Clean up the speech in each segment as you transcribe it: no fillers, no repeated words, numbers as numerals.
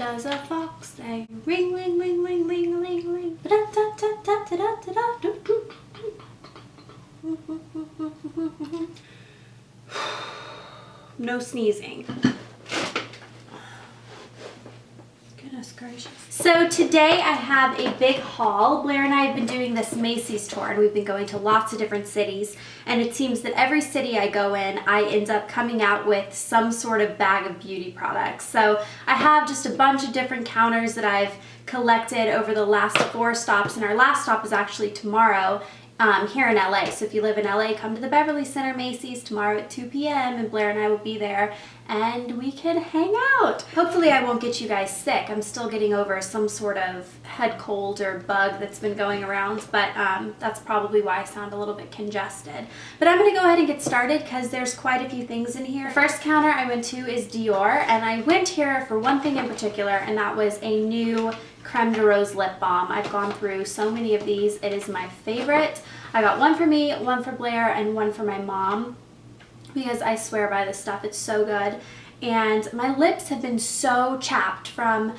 does a fox say? Ring, ring, ring, ring, ring, ring, ring. No sneezing. Goodness gracious. So today I have a big haul. Blair and I have been doing this Macy's tour, and we've been going to lots of different cities, and it seems that every city I go in, I end up coming out with some sort of bag of beauty products. So I have just a bunch of different counters that I've collected over the last 4 stops, and our last stop is actually tomorrow here in LA. So if you live in LA, come to the Beverly Center Macy's tomorrow at 2 p.m. and Blair and I will be there and we can hang out. Hopefully I won't get you guys sick. I'm still getting over some sort of head cold or bug that's been going around, but that's probably why I sound a little bit congested. But I'm gonna go ahead and get started because there's quite a few things in here. The first counter I went to is Dior, and I went here for one thing in particular, and that was a new Creme de Rose lip balm. I've gone through so many of these. It is my favorite. I got one for me, one for Blair, and one for my mom because I swear by this stuff. It's so good. And my lips have been so chapped from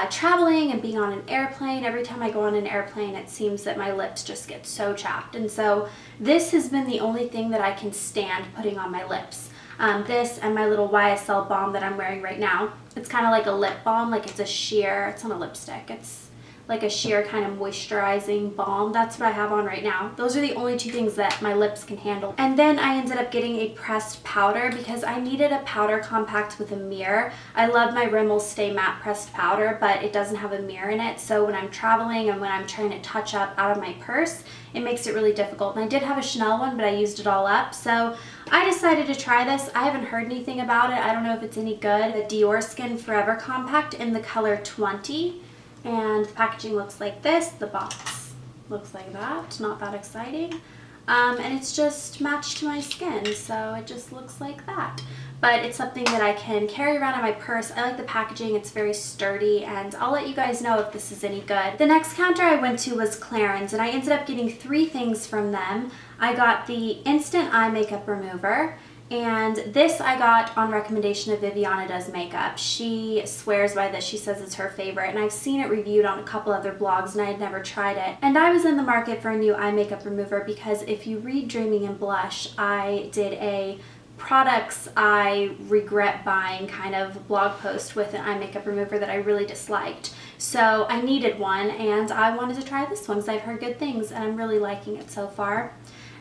traveling and being on an airplane. Every time I go on an airplane, it seems that my lips just get so chapped. And so this has been the only thing that I can stand putting on my lips. This and my little YSL balm that I'm wearing right now. It's kind of like a lip balm, like it's a sheer, it's not a lipstick, it's like a sheer kind of moisturizing balm. That's what I have on right now. Those are the only 2 things that my lips can handle. And then I ended up getting a pressed powder because I needed a powder compact with a mirror. I love my Rimmel Stay Matte pressed powder, but it doesn't have a mirror in it. So when I'm traveling and when I'm trying to touch up out of my purse, it makes it really difficult. And I did have a Chanel one, but I used it all up. So I decided to try this. I haven't heard anything about it. I don't know if it's any good. The Dior Skin Forever Compact in the color 20. And the packaging looks like this. The box looks like that. Not that exciting. And it's just matched to my skin, so it just looks like that. But it's something that I can carry around in my purse. I like the packaging. It's very sturdy, and I'll let you guys know if this is any good. The next counter I went to was Clarins, and I ended up getting 3 things from them. I got the Instant Eye Makeup Remover, and this I got on recommendation of Viviana Does Makeup. She swears by this. She says it's her favorite, and I've seen it reviewed on a couple other blogs, and I had never tried it. And I was in the market for a new eye makeup remover because if you read Dreaming and Blush, I did a products I regret buying kind of blog post with an eye makeup remover that I really disliked. So I needed one, and I wanted to try this one because I've heard good things, and I'm really liking it so far.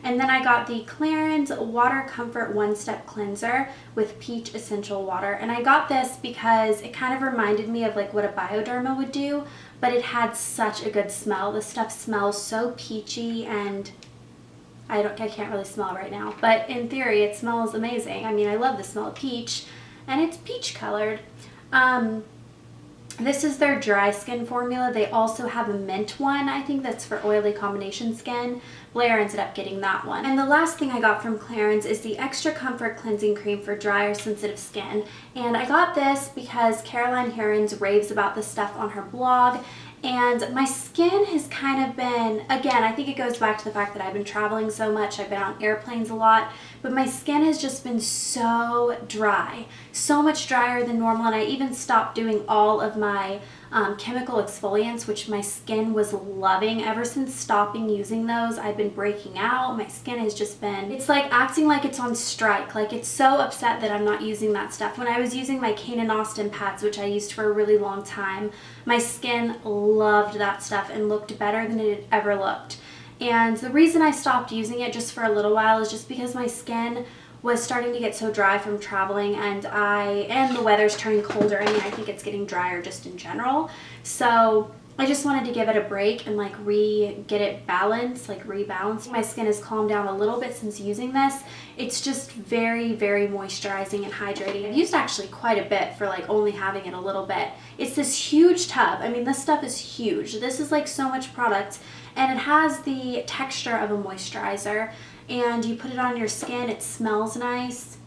And then I got the Clarins Water Comfort One Step Cleanser with Peach Essential Water. And I got this because it kind of reminded me of like what a Bioderma would do, but it had such a good smell. This stuff smells so peachy, and I can't really smell right now, but in theory it smells amazing. I mean, I love the smell of peach, and it's peach colored. This is their dry skin formula. They also have a mint one, I think that's for oily combination skin. Blair ended up getting that one. And the last thing I got from Clarins is the Extra Comfort Cleansing Cream for dry or sensitive skin. And I got this because Caroline Herrens raves about this stuff on her blog. And my skin has kind of been, again, I think it goes back to the fact that I've been traveling so much, I've been on airplanes a lot, but my skin has just been so dry, so much drier than normal, and I even stopped doing all of my chemical exfoliants, which my skin was loving. Ever since stopping using those, I've been breaking out. My skin has just been, it's like acting like it's on strike. Like it's so upset that I'm not using that stuff. When I was using my Kane and Austin pads, which I used for a really long time, my skin loved that stuff and looked better than it had ever looked. And the reason I stopped using it just for a little while is just because my skin was starting to get so dry from traveling, and the weather's turning colder. I mean, I think it's getting drier just in general. So I just wanted to give it a break and like get it balanced, like rebalance. My skin has calmed down a little bit since using this. It's just very, very moisturizing and hydrating. I've used actually quite a bit for like only having it a little bit. It's this huge tub. I mean, this stuff is huge. This is like so much product, and it has the texture of a moisturizer. And you put it on your skin, it smells nice.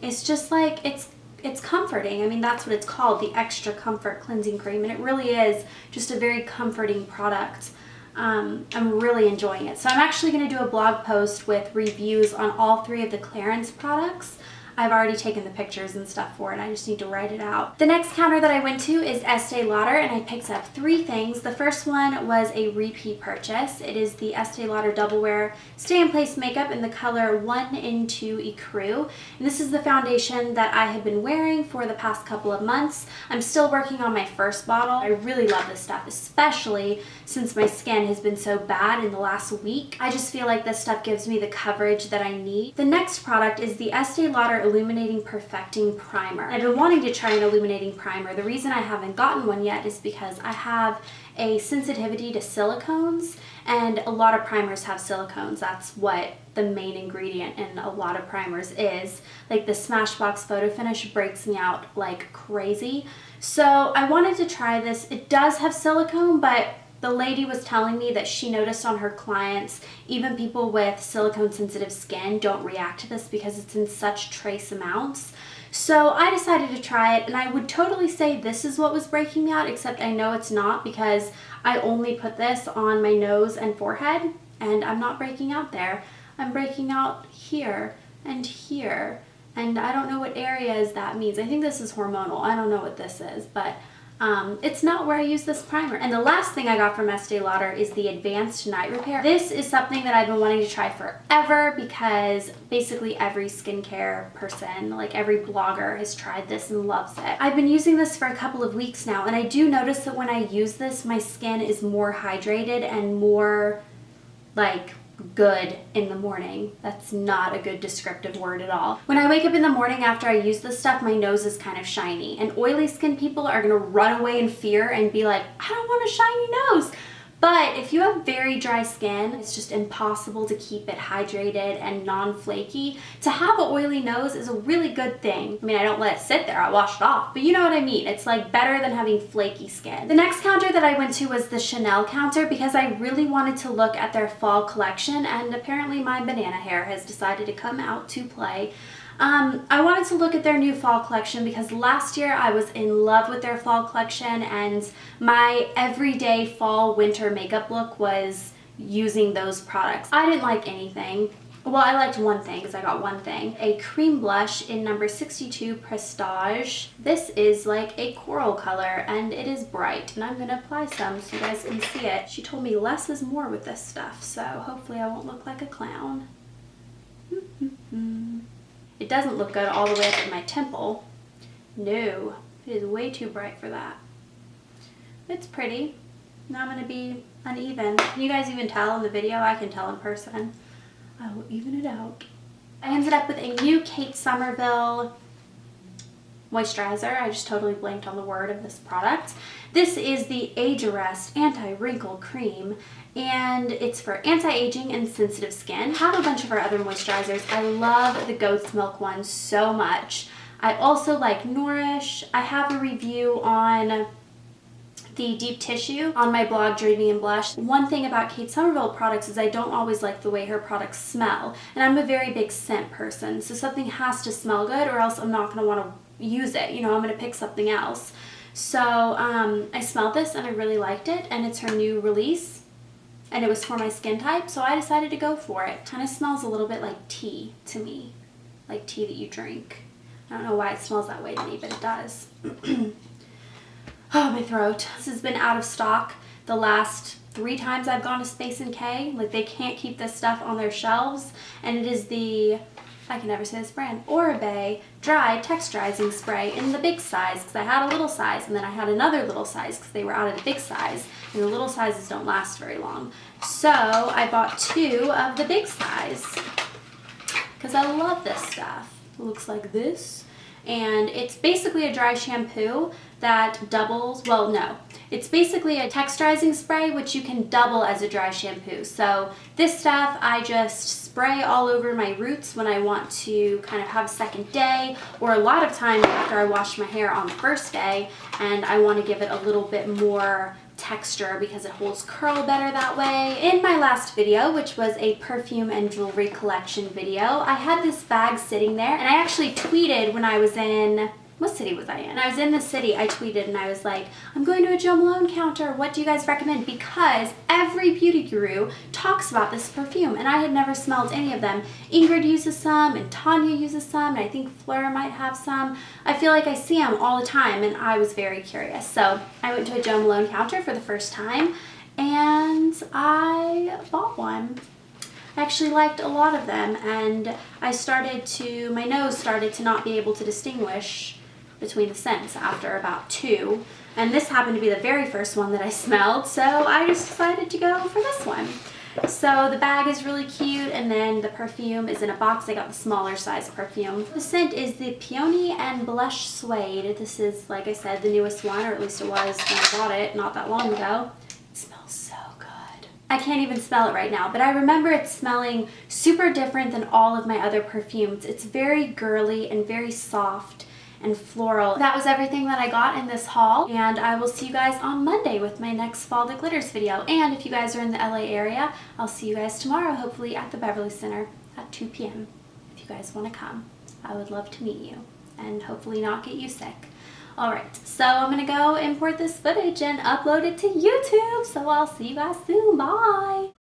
It's just like, it's comforting. I mean, that's what it's called, the Extra Comfort Cleansing Cream, and it really is just a very comforting product. I'm really enjoying it. So I'm actually going to do a blog post with reviews on all 3 of the Clarins products. I've already taken the pictures and stuff for it. I just need to write it out. The next counter that I went to is Estee Lauder, and I picked up 3 things. The first one was a repeat purchase. It is the Estee Lauder Double Wear Stay in Place Makeup in the color 1 in 2 Ecru. And this is the foundation that I have been wearing for the past couple of months. I'm still working on my first bottle. I really love this stuff, especially since my skin has been so bad in the last week. I just feel like this stuff gives me the coverage that I need. The next product is the Estee Lauder Illuminating Perfecting Primer. I've been wanting to try an illuminating primer. The reason I haven't gotten one yet is because I have a sensitivity to silicones, and a lot of primers have silicones. That's what the main ingredient in a lot of primers is. Like the Smashbox Photo Finish breaks me out like crazy. So I wanted to try this. It does have silicone, but the lady was telling me that she noticed on her clients, even people with silicone sensitive skin don't react to this because it's in such trace amounts. So I decided to try it, and I would totally say this is what was breaking me out, except I know it's not because I only put this on my nose and forehead, and I'm not breaking out there. I'm breaking out here and here, and I don't know what areas that means. I think this is hormonal. I don't know what this is, but it's not where I use this primer. And the last thing I got from Estee Lauder is the Advanced Night Repair. This is something that I've been wanting to try forever because basically every skincare person, like every blogger, has tried this and loves it. I've been using this for a couple of weeks now, and I do notice that when I use this, my skin is more hydrated and more like good in the morning. That's not a good descriptive word at all. When I wake up in the morning after I use this stuff, my nose is kind of shiny, and oily skin people are gonna run away in fear and be like, I don't want a shiny nose. But if you have very dry skin, it's just impossible to keep it hydrated and non-flaky. To have an oily nose is a really good thing. I mean, I don't let it sit there, I wash it off, but you know what I mean. It's like better than having flaky skin. The next counter that I went to was the Chanel counter because I really wanted to look at their fall collection, and apparently my banana hair has decided to come out to play. I wanted to look at their new fall collection because last year I was in love with their fall collection, and my everyday fall winter makeup look was using those products. I didn't like anything. Well, I liked one thing because I got one thing. A cream blush in number 62 Prestige. This is like a coral color and it is bright, and I'm gonna apply some so you guys can see it. She told me less is more with this stuff, so hopefully I won't look like a clown. It doesn't look good all the way up at my temple. No, it is way too bright for that. It's pretty. Now I'm gonna be uneven. Can you guys even tell in the video? I can tell in person. I will even it out. I ended up with a new Kate Somerville moisturizer. I just totally blanked on the word of this product. This is the Age Arrest Anti-Wrinkle Cream, and it's for anti-aging and sensitive skin. I have a bunch of our other moisturizers. I love the Goat's Milk one so much. I also like Nourish. I have a review on the Deep Tissue on my blog, Dreamy and Blush. One thing about Kate Somerville products is I don't always like the way her products smell, and I'm a very big scent person, so something has to smell good or else I'm not going to want to use it. You know, I'm going to pick something else. So I smelled this and I really liked it, and it's her new release, and it was for my skin type, so I decided to go for it. Kind of smells a little bit like tea to me, like tea that you drink. I don't know why it smells that way to me, but it does. Oh, my throat. This has been out of stock the last 3 times I've gone to Space NK. Like, they can't keep this stuff on their shelves, and it is the, I can never say this brand, Oribe Dry Texturizing Spray in the big size, because I had a little size, and then I had another little size because they were out of the big size, and the little sizes don't last very long. So I bought 2 of the big size because I love this stuff. It looks like this, and it's basically a dry shampoo that doubles, well, no, it's basically a texturizing spray which you can double as a dry shampoo. So this stuff I just spray all over my roots when I want to kind of have a second day, or a lot of times after I wash my hair on the first day and I want to give it a little bit more texture because it holds curl better that way. In my last video, which was a perfume and jewelry collection video, I had this bag sitting there, and I actually tweeted when I was in what city was I in? I was in the city. I tweeted and I was like, I'm going to a Jo Malone counter. What do you guys recommend? Because every beauty guru talks about this perfume and I had never smelled any of them. Ingrid uses some and Tanya uses some and I think Fleur might have some. I feel like I see them all the time and I was very curious. So I went to a Jo Malone counter for the first time and I bought one. I actually liked a lot of them and my nose started to not be able to distinguish between the scents after about 2. And this happened to be the very first one that I smelled, so I just decided to go for this one. So the bag is really cute and then the perfume is in a box. I got the smaller size perfume. The scent is the Peony and Blush Suede. This is, like I said, the newest one, or at least it was when I bought it not that long ago. It smells so good. I can't even smell it right now, but I remember it smelling super different than all of my other perfumes. It's very girly and very soft and floral. That was everything that I got in this haul, and I will see you guys on Monday with my next Fall to Glitters video. And if you guys are in the LA area, I'll see you guys tomorrow, hopefully at the Beverly Center at 2 p.m. If you guys want to come, I would love to meet you and hopefully not get you sick. Alright, so I'm gonna go import this footage and upload it to YouTube, so I'll see you guys soon. Bye!